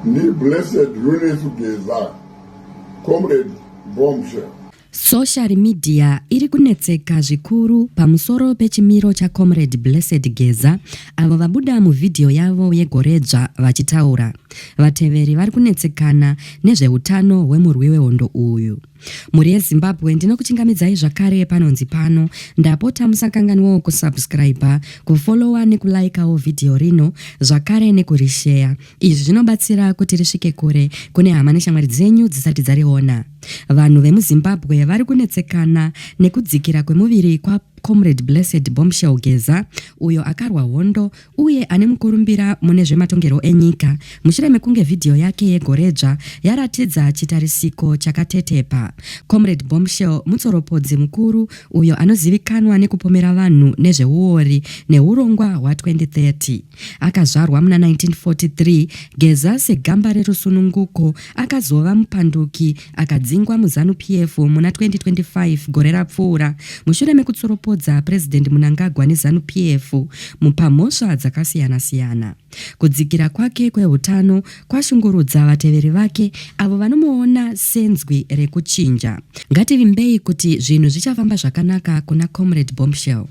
ni Blessed Geza, Comrade Bombshell. Social media iri kunetseka zvikuru pamusoro pechimiro cha Comrade Blessed Geza, avo vabuda muvidhio yavo yegoredzva vachitaura. Vateveri vari kunetsekana nezveutano hwemurwi wehondo uyu. Muri yeZimbabwe ndinokuchingamidzai zvakare panonzi pano. Ndapota musakanganwawo kusubscribe, kufollowa nekulikewo vidhio rino, zvakare nekurishare. Izvi zvinobatsira kuti risvike kure kune hama neshamwari dzenyu dzisati dzariona. Vanhu vemuZimbabwe vari kunetsekana nekudzikira kwemuviri kwa Comrade Blessed Bombshell Geza, uyo akarwa hondo uye ane mukurumbira mune zvematongero enyika, mushure mekunge vidhio yake yegoredzva yaratidza chitarisiko chakatetepa. Comrade Bombshell mutsoropodzi mukuru uyo anozivikanwa nekupomera vanhu nezveuori neurongwa hwa2030. Akazvarwa muna 1943, Geza segamba rerusununguko akazova mupanduki akadzingwa muZANU PF muna 2025 gore rapfuura, mushure mekutsoropodza President Mnangagwa neZANU PF mupamhosva dzakasiyana-siyana. Kudzikira kwake kwehutano kwashungurudza vateveri vake avo vanomuona senzwi rekuchinja. Ngativimbei kuti zvinhu zvichafamba zvakanaka kuna Comrade Bombshell.